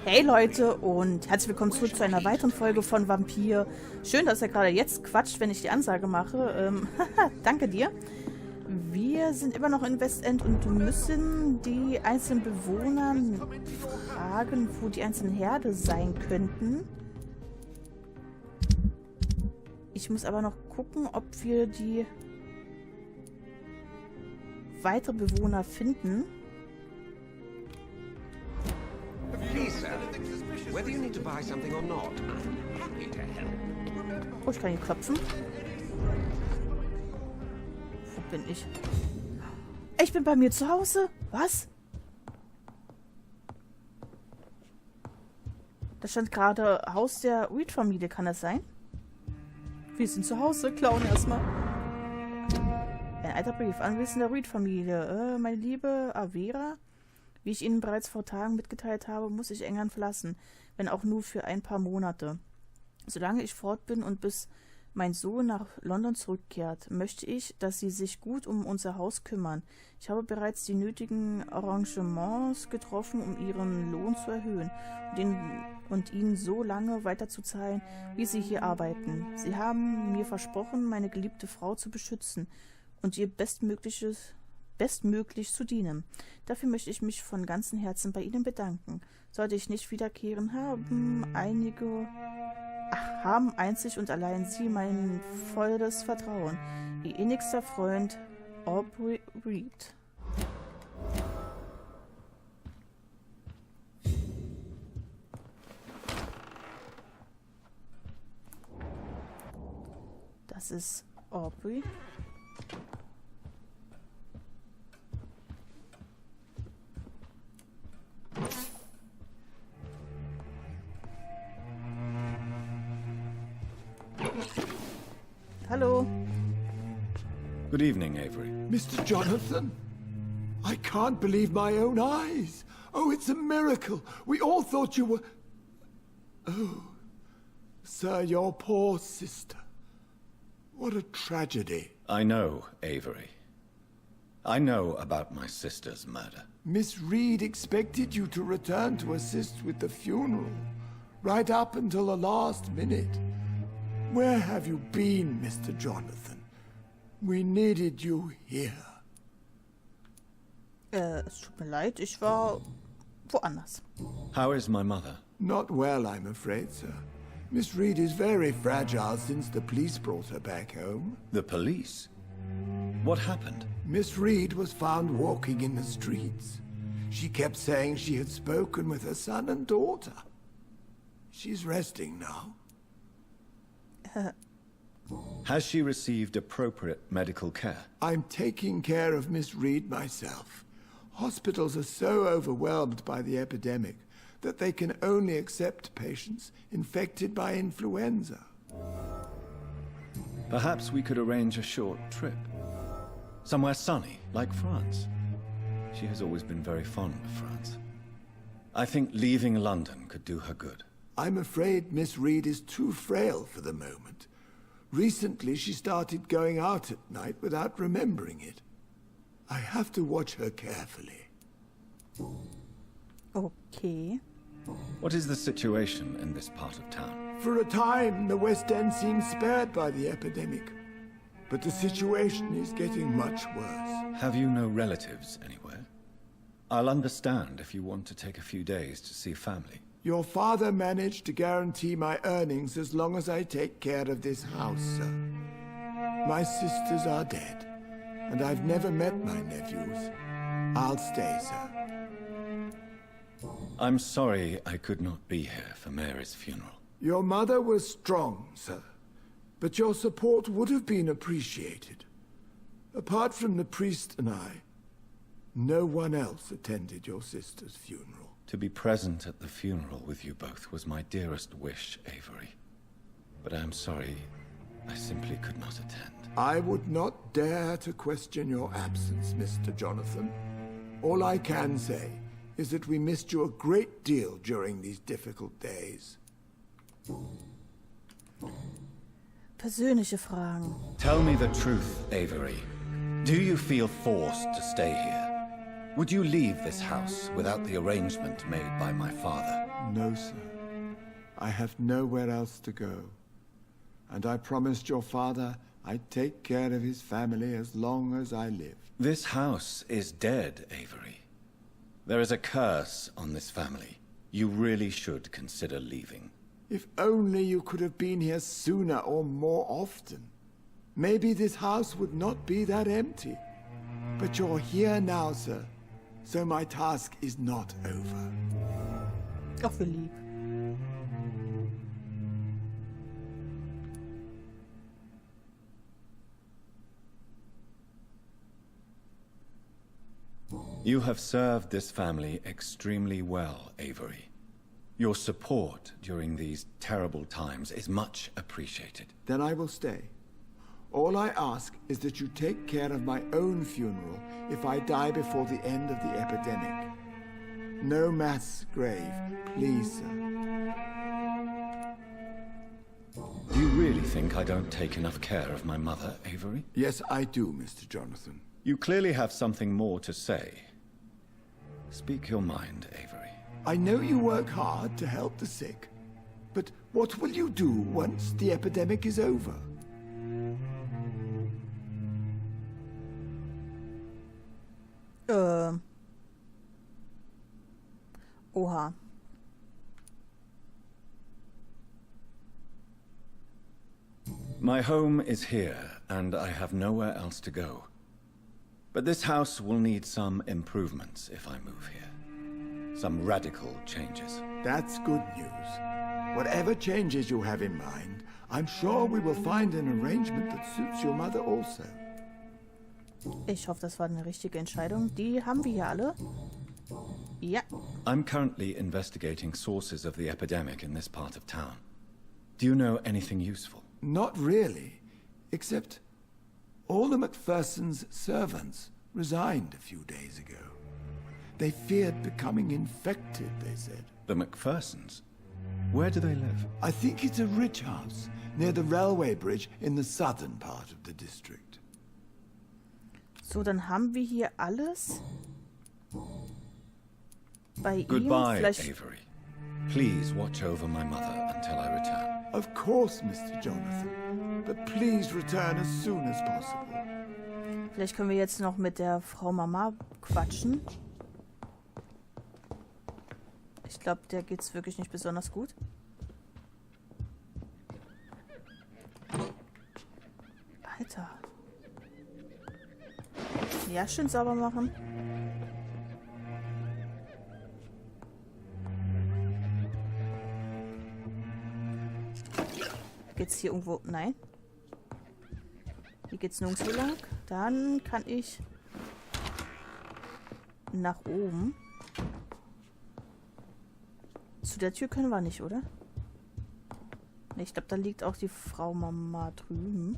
Hey Leute und herzlich willkommen zurück zu einer weiteren Folge von Vampyr. Schön, dass er gerade jetzt quatscht, wenn ich die Ansage mache. Danke dir. Wir sind immer noch in Westend und müssen die einzelnen Bewohner fragen, wo die einzelnen Herde sein könnten. Ich muss aber noch gucken, ob wir die weitere Bewohner finden. Oh, ich kann ihn klopfen. Wo bin ich? Ich bin bei mir zu Hause. Was? Da stand gerade Haus der Reid-Familie. Kann das sein? Wir sind zu Hause. Klauen erstmal. Ein alter Brief. Anwesen der Reid-Familie. Meine liebe Avera, wie ich Ihnen bereits vor Tagen mitgeteilt habe, muss ich England verlassen, wenn auch nur für ein paar Monate. Solange ich fort bin und bis mein Sohn nach London zurückkehrt, möchte ich, dass Sie sich gut um unser Haus kümmern. Ich habe bereits die nötigen Arrangements getroffen, um Ihren Lohn zu erhöhen und Ihnen so lange weiterzuzahlen, wie Sie hier arbeiten. Sie haben mir versprochen, meine geliebte Frau zu beschützen und ihr bestmöglich zu dienen. Dafür möchte ich mich von ganzem Herzen bei Ihnen bedanken. Sollte ich nicht wiederkehren, haben einzig und allein Sie mein volles Vertrauen. Ihr innigster Freund, Reid. Das ist Aubrey. Hello. Good evening, Avery. Mr. Jonathan? I can't believe my own eyes. Oh, it's a miracle. We all thought you were... Oh, sir, your poor sister. What a tragedy. I know, Avery. I know about my sister's murder. Miss Reid expected you to return to assist with the funeral, right up until the last minute. Where have you been, Mr. Jonathan? We needed you here. Es tut mir leid, ich war woanders. How is my mother? Not well, I'm afraid, sir. Miss Reid is very fragile since the police brought her back home. The police? What happened? Miss Reid was found walking in the streets. She kept saying she had spoken with her son and daughter. She's resting now. Has she received appropriate medical care? I'm taking care of Miss Reid myself. Hospitals are so overwhelmed by the epidemic that they can only accept patients infected by influenza. Perhaps we could arrange a short trip. Somewhere sunny, like France. She has always been very fond of France. I think leaving London could do her good. I'm afraid Miss Reid is too frail for the moment. Recently, she started going out at night without remembering it. I have to watch her carefully. Okay. What is the situation in this part of town? For a time, the West End seemed spared by the epidemic. But the situation is getting much worse. Have you no relatives anywhere? I'll understand if you want to take a few days to see family. Your father managed to guarantee my earnings as long as I take care of this house, sir. My sisters are dead, and I've never met my nephews. I'll stay, sir. I'm sorry I could not be here for Mary's funeral. Your mother was strong, sir, but your support would have been appreciated. Apart from the priest and I, no one else attended your sister's funeral. To be present at the funeral with you both was my dearest wish, Avery. But I am sorry, I simply could not attend. I would not dare to question your absence, Mr. Jonathan. All I can say is that we missed you a great deal during these difficult days. Persönliche Fragen. Tell me the truth, Avery. Do you feel forced to stay here? Would you leave this house without the arrangement made by my father? No, sir. I have nowhere else to go. And I promised your father I'd take care of his family as long as I live. This house is dead, Avery. There is a curse on this family. You really should consider leaving. If only you could have been here sooner or more often. Maybe this house would not be that empty. But you're here now, sir. So my task is not over. Ach, wie lieb. You have served this family extremely well, Avery. Your support during these terrible times is much appreciated. Then I will stay. All I ask is that you take care of my own funeral if I die before the end of the epidemic. No mass grave, please, sir. Do you really think I don't take enough care of my mother, Avery? Yes, I do, Mr. Jonathan. You clearly have something more to say. Speak your mind, Avery. I know you work hard to help the sick, but what will you do once the epidemic is over? Oha. My home is here, and I have nowhere else to go. But this house will need some improvements if I move here. Some radical changes. That's good news. Whatever changes you have in mind, I'm sure we will find an arrangement that suits your mother also. Ich hoffe, das war eine richtige Entscheidung. Die haben wir hier alle. Ja. I'm currently investigating sources of the epidemic in this part of town. Do you know anything useful? Not really, except all the Macpherson's servants resigned a few days ago. They feared becoming infected, they said. The Macphersons? Where do they live? I think it's a rich house near the railway bridge in the southern part of the district. So, dann haben wir hier alles bei Goodbye, ihm. Vielleicht Avery. Please watch over my mother until I return. Of course, Mr. Jonathan. But please return as soon as possible. Vielleicht können wir jetzt noch mit der Frau Mama quatschen. Ich glaube, der geht's wirklich nicht besonders gut. Alter. Ja, schön sauber machen. Geht's hier irgendwo? Nein. Hier geht's nirgendwo lang. Dann kann ich nach oben. Zu der Tür können wir nicht, oder? Nee, ich glaube, da liegt auch die Frau Mama drüben.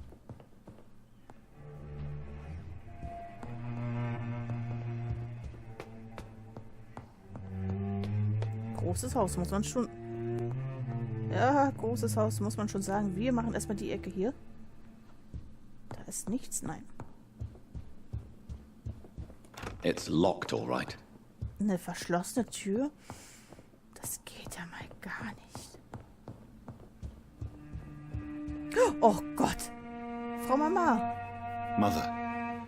Großes Haus, muss man schon... Ja, großes Haus, muss man schon sagen. Wir machen erstmal die Ecke hier. Da ist nichts, nein. It's locked, all right. Eine verschlossene Tür? Das geht ja mal gar nicht. Oh Gott! Frau Mama! Mother,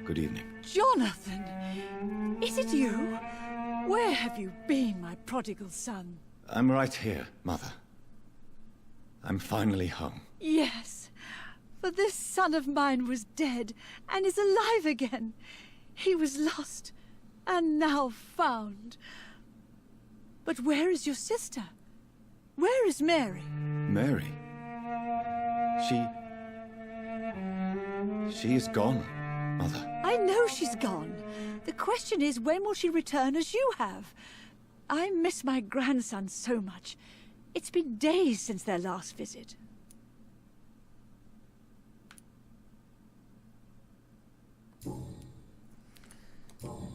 good evening. Jonathan! Is it you? Where have you been, my prodigal son? I'm right here, Mother. I'm finally home. Yes, for this son of mine was dead and is alive again. He was lost and now found. But where is your sister? Where is Mary? Mary? She is gone, Mother. I know she's gone. The question is, when will she return as you have? I miss my grandson so much. It's been days since their last visit.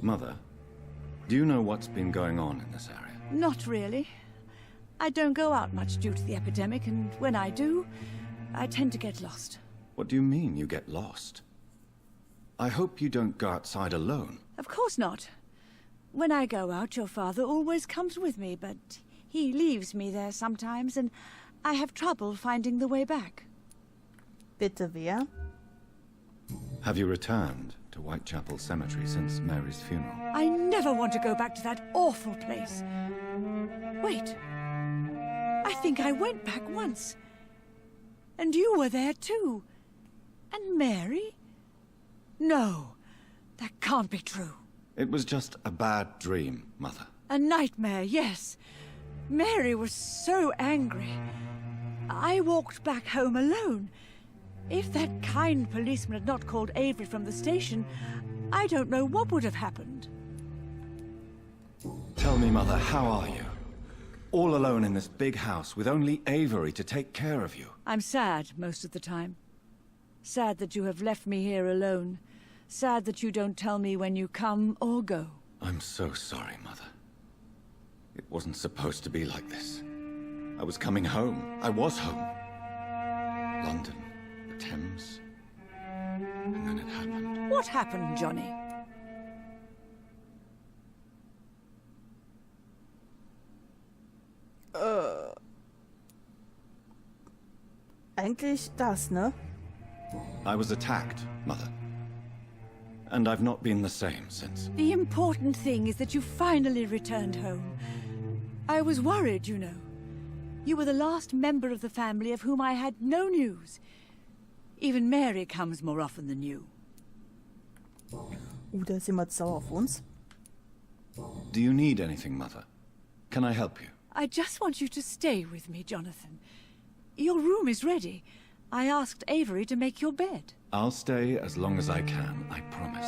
Mother, do you know what's been going on in this area? Not really. I don't go out much due to the epidemic, and when I do, I tend to get lost. What do you mean you get lost? I hope you don't go outside alone. Of course not. When I go out, your father always comes with me, but he leaves me there sometimes, and I have trouble finding the way back. Bitte wer? Have you returned to Whitechapel Cemetery since Mary's funeral? I never want to go back to that awful place. Wait. I think I went back once. And you were there too. And Mary? No, that can't be true. It was just a bad dream, Mother. A nightmare, yes. Mary was so angry. I walked back home alone. If that kind policeman had not called Avery from the station, I don't know what would have happened. Tell me, Mother, how are you? All alone in this big house with only Avery to take care of you. I'm sad most of the time. Sad that you have left me here alone. Sad that you don't tell me when you come or go. I'm so sorry, Mother. It wasn't supposed to be like this. I was coming home. I was home. London, the Thames. And then it happened. What happened, Johnny? Eigentlich das, ne? I was attacked, Mother. And I've not been the same since. The important thing is that you finally returned home. I was worried, you know. You were the last member of the family of whom I had no news. Even Mary comes more often than you. Der ist jemand sauer auf uns. Do you need anything, Mother? Can I help you? I just want you to stay with me, Jonathan. Your room is ready. I asked Avery to make your bed. I'll stay as long as I can, I promise.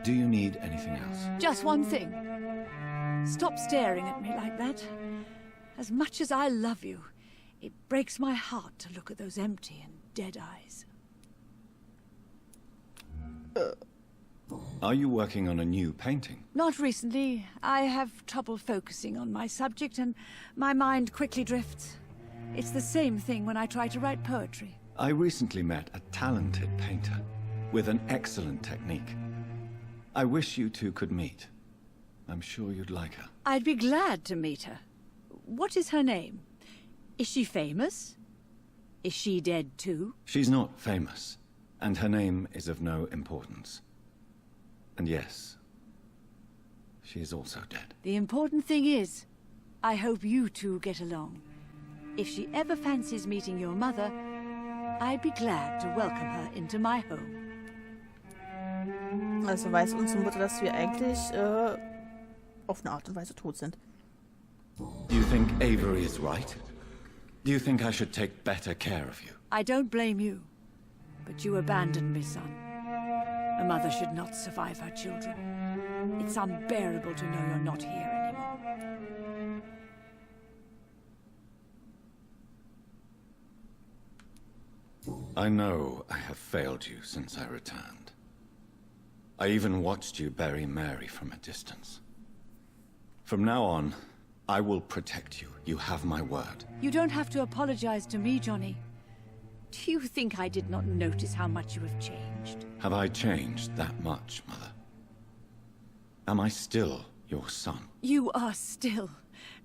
Do you need anything else? Just one thing. Stop staring at me like that. As much as I love you, it breaks my heart to look at those empty and dead eyes. Are you working on a new painting? Not recently. I have trouble focusing on my subject and my mind quickly drifts. It's the same thing when I try to write poetry. I recently met a talented painter with an excellent technique. I wish you two could meet. I'm sure you'd like her. I'd be glad to meet her. What is her name? Is she famous? Is she dead too? She's not famous, and her name is of no importance. And yes, she is also dead. The important thing is, I hope you two get along. If she ever fancies meeting your mother, I'd be glad to welcome her into my home. Also weiß unsere Mutter, dass wir eigentlich auf eine Art und Weise tot sind. Do you think Avery is right? Do you think I should take better care of you? I don't blame you, but you abandoned me, son. A mother should not survive her children. It's unbearable to know you're not here anymore. I know I have failed you since I returned. I even watched you bury Mary from a distance. From now on, I will protect you. You have my word. You don't have to apologize to me, Johnny. Do you think I did not notice how much you have changed? Have I changed that much, Mother? Am I still your son? You are still,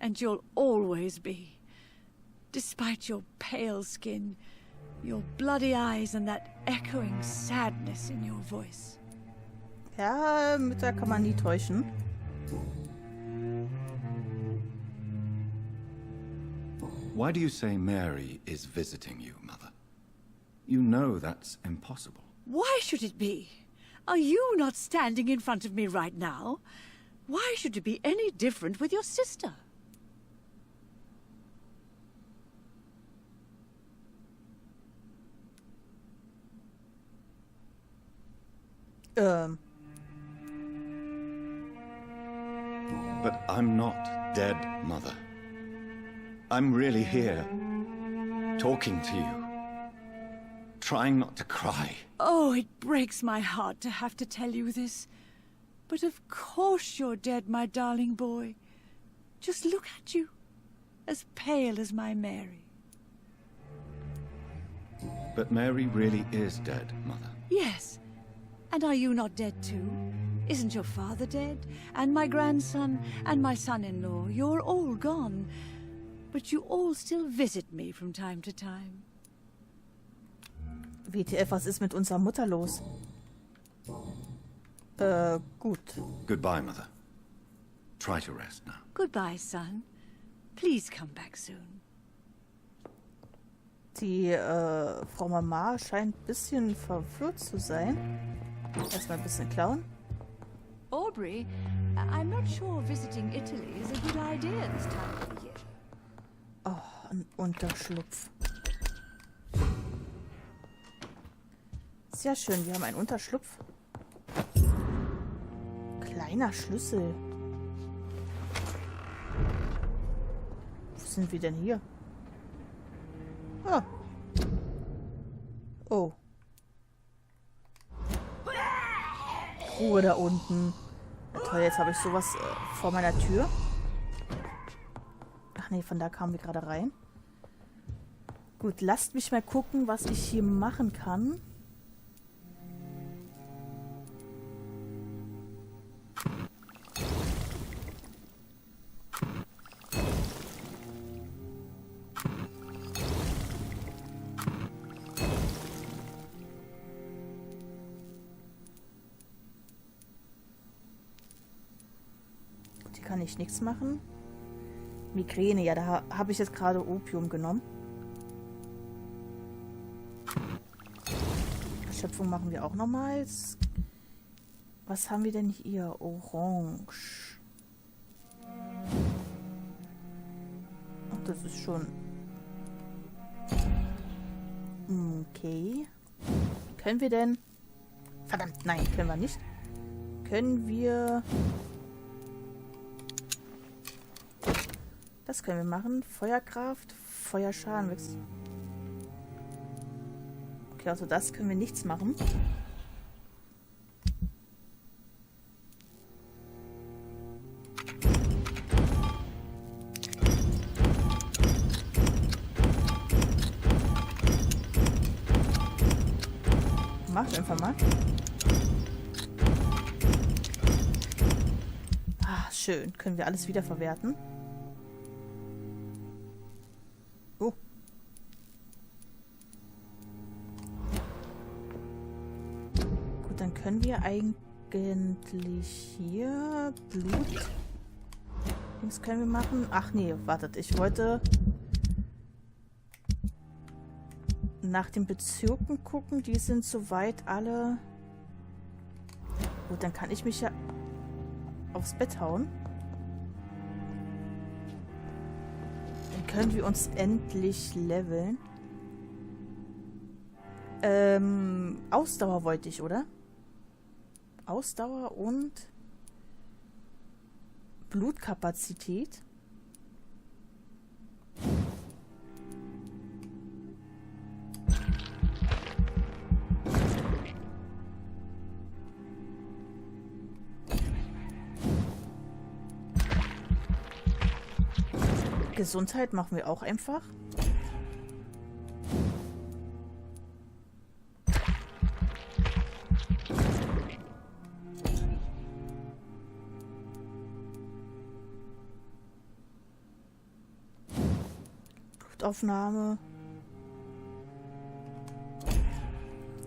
and you'll always be. Despite your pale skin, your bloody eyes, and that echoing sadness in your voice. Ja, Mütter kann man nie täuschen. Why do you say Mary is visiting you, Mother? You know that's impossible. Why should it be? Are you not standing in front of me right now? Why should it be any different with your sister? But I'm not dead, Mother. I'm really here, talking to you, trying not to cry. Oh, it breaks my heart to have to tell you this. But of course you're dead, my darling boy. Just look at you, as pale as my Mary. But Mary really is dead, Mother. Yes, and are you not dead too? Isn't your father dead? And my grandson and my son-in-law, you're all gone. But you all still visit me from time to time. WTF, was ist mit unserer Mutter los? Gut. Goodbye, Mother. Try to rest now. Goodbye, son. Please come back soon. Die Frau Mama scheint ein bisschen verwirrt zu sein. Erstmal ein bisschen klauen. Aubrey, I'm not sure visiting Italy is a good idea this time of the year. Oh, ein Unterschlupf. Sehr schön, wir haben einen Unterschlupf. Kleiner Schlüssel. Wo sind wir denn hier? Ah. Oh. Ruhe da unten. Na toll, jetzt habe ich sowas vor meiner Tür. Ach nee, von da kamen wir gerade rein. Gut, lasst mich mal gucken, was ich hier machen kann. Kann ich nichts machen. Migräne, ja, da habe ich jetzt gerade Opium genommen. Erschöpfung machen wir auch nochmal. Was haben wir denn hier? Orange. Ach, das ist schon... Okay. Können wir denn... Verdammt, nein, können wir nicht. Können wir... Das können wir machen. Feuerkraft, Feuerschaden. Okay, also das können wir nichts machen. Macht einfach mal. Ah, schön. Können wir alles wieder verwerten. Oh. Gut, dann können wir eigentlich hier Blut. Was können wir machen? Ach nee, wartet. Ich wollte nach den Bezirken gucken. Die sind soweit alle... Gut, dann kann ich mich ja aufs Bett hauen. Können wir uns endlich leveln? Ausdauer wollte ich, oder? Ausdauer und Blutkapazität. Gesundheit machen wir auch einfach. Blutaufnahme.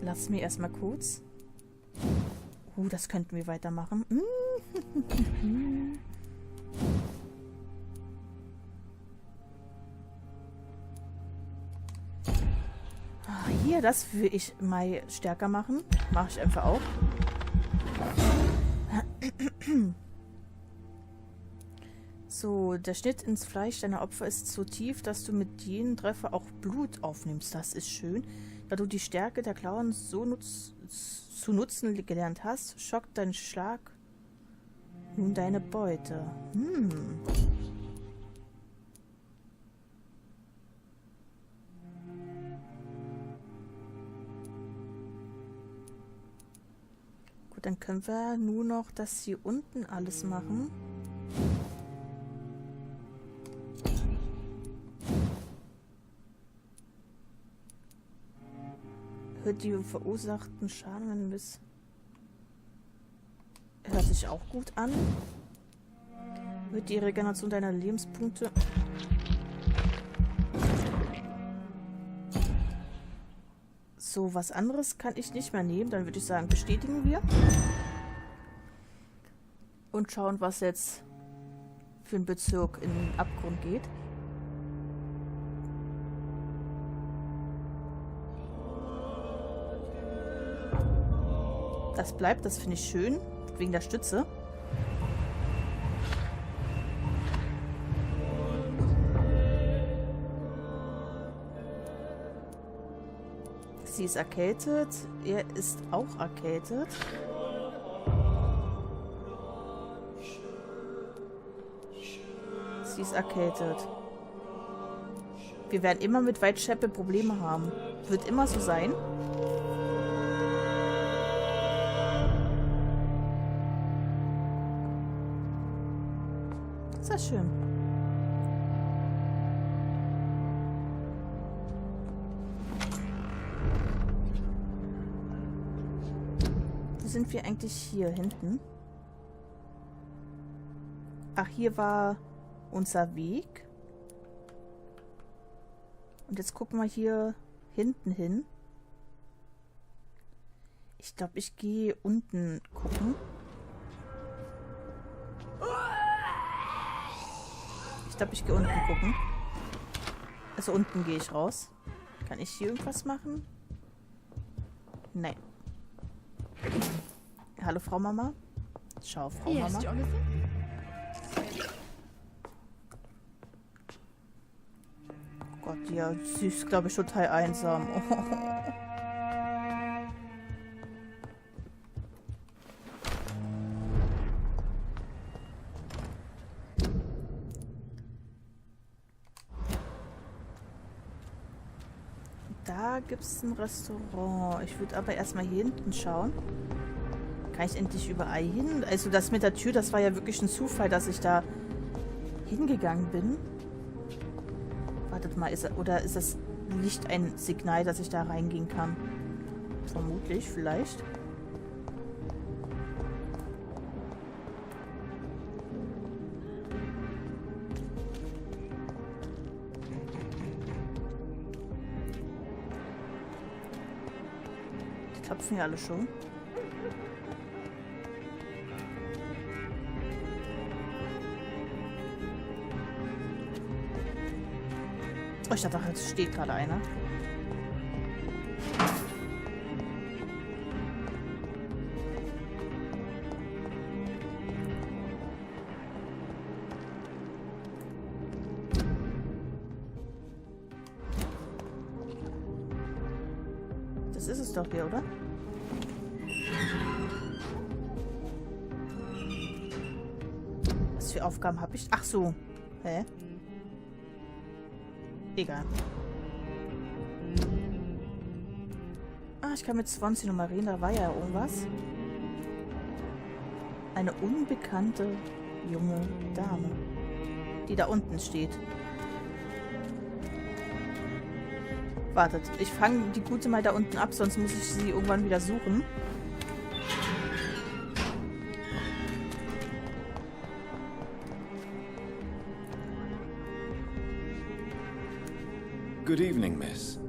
Lass mir erstmal kurz. Das könnten wir weitermachen. Hier, das will ich mal stärker machen. Mache ich einfach auch. So, der Schnitt ins Fleisch deiner Opfer ist so tief, dass du mit jedem Treffer auch Blut aufnimmst. Das ist schön. Da du die Stärke der Klauen so zu nutzen gelernt hast, schockt dein Schlag nun deine Beute. Dann können wir nur noch das hier unten alles machen. Hört die verursachten Schaden bis... Hört hört sich auch gut an. Wird die Regeneration deiner Lebenspunkte... So, was anderes kann ich nicht mehr nehmen. Dann würde ich sagen, bestätigen wir. Und schauen, was jetzt für einen Bezirk in den Abgrund geht. Das bleibt, das finde ich schön. Wegen der Stütze. Sie ist erkältet. Er ist auch erkältet. Sie ist erkältet. Wir werden immer mit Whitechapel Probleme haben. Wird immer so sein. Ist das schön. Wo sind wir eigentlich hier hinten? Ach, hier war unser Weg. Und jetzt gucken wir hier hinten hin. Ich glaube, ich gehe unten gucken. Ich glaube, ich gehe unten gucken. Also unten gehe ich raus. Kann ich hier irgendwas machen? Nein. Hallo, Frau Mama. Schau, Frau Mama. Jonathan? Oh Gott, ja, sie ist, glaube ich, total einsam. Da gibt es ein Restaurant. Ich würde aber erstmal hier hinten schauen. Kann ich endlich überall hin? Also das mit der Tür, das war ja wirklich ein Zufall, dass ich da hingegangen bin. Wartet mal, oder ist das Licht ein Signal, dass ich da reingehen kann? Vermutlich, vielleicht. Die klopfen ja alle schon. Oh, ich dachte, es steht gerade einer. Das ist es doch hier, oder? Was für Aufgaben habe ich? Ach so. Hä? Egal. Ah, ich kann mit 20 nochmal reden, da war ja irgendwas. Eine unbekannte junge Dame, die da unten steht. Wartet, ich fange die Gute mal da unten ab, sonst muss ich sie irgendwann wieder suchen. Good evening, miss.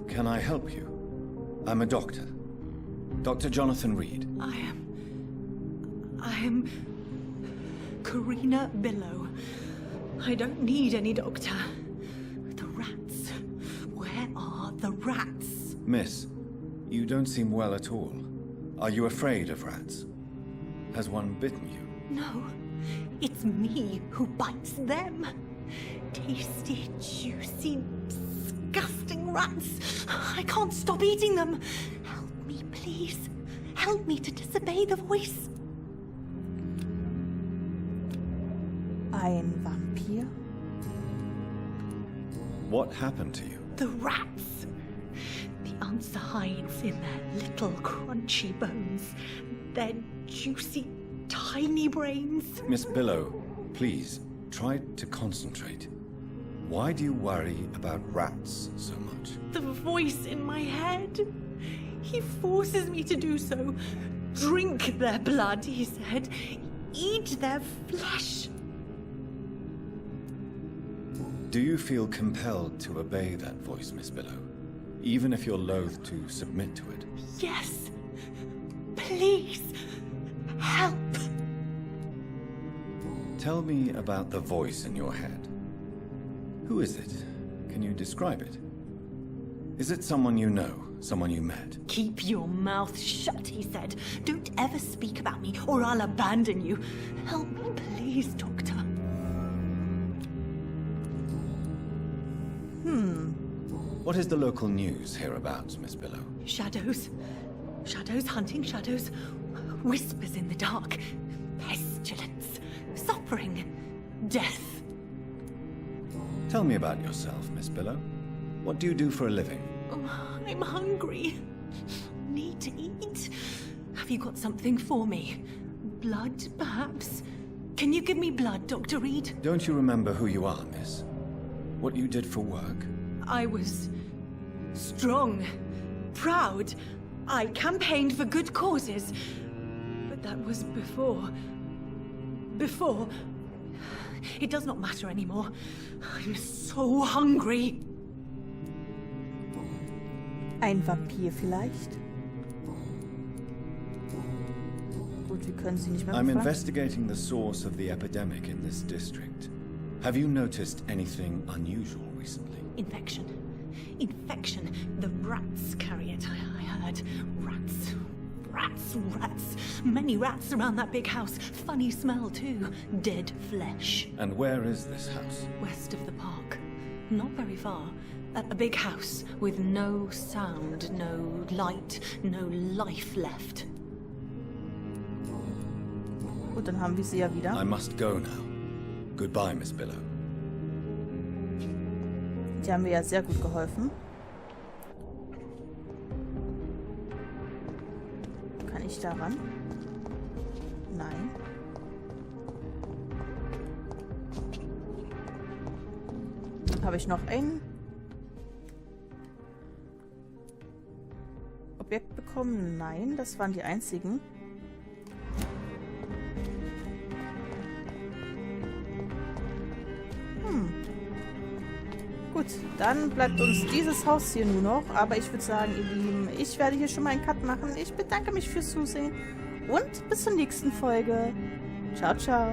Can I help you? I'm a doctor. Dr. Jonathan Reid. I am Karina Billow. I don't need any doctor. The rats. Where are the rats? Miss, you don't seem well at all. Are you afraid of rats? Has one bitten you? No, it's me who bites them. Tasty, juicy, disgusting rats. I can't stop eating them. Help me, please. Help me to disobey the voice. Ein Vampir? What happened to you? The rats. The answer hides in their little crunchy bones. Their juicy, tiny brains. Miss Billow, please, try to concentrate. Why do you worry about rats so much? The voice in my head. He forces me to do so. Drink their blood, he said. Eat their flesh. Do you feel compelled to obey that voice, Miss Billow? Even if you're loath to submit to it? Yes. Please. Help. Tell me about the voice in your head. Who is it? Can you describe it? Is it someone you know? Someone you met? Keep your mouth shut, he said. Don't ever speak about me, or I'll abandon you. Help me, please, Doctor. What is the local news hereabouts, Miss Billow? Shadows. Shadows hunting shadows. Whispers in the dark. Pestilence. Suffering. Death. Tell me about yourself, Miss Billow. What do you do for a living? Oh, I'm hungry. Need to eat. Have you got something for me? Blood, perhaps? Can you give me blood, Dr. Reid? Don't you remember who you are, miss? What you did for work? I was strong, proud. I campaigned for good causes. But that was before. Before. It does not matter anymore. I'm so hungry. Ein Vampir vielleicht? Gut, wir können sie nicht mehr I'm befragen. investigating the source of the epidemic in this district. Have you noticed anything unusual recently? Infection. Infection. The rats carry it, I heard. Rats. Rats, rats. Many rats around that big house. Funny smell, too. Dead flesh. And where is this house? West of the park. Not very far. A big house with no sound, no light, no life left. Gut, dann haben wir sie ja wieder. I must go now. Goodbye, Miss Billow. Die haben mir ja sehr gut geholfen. Kann ich da ran? Nein. Habe ich noch ein Objekt bekommen? Nein, das waren die einzigen. Gut, dann bleibt uns dieses Haus hier nur noch. Aber ich würde sagen, ihr Lieben, ich werde hier schon mal einen Cut machen. Ich bedanke mich fürs Zusehen und bis zur nächsten Folge. Ciao, ciao.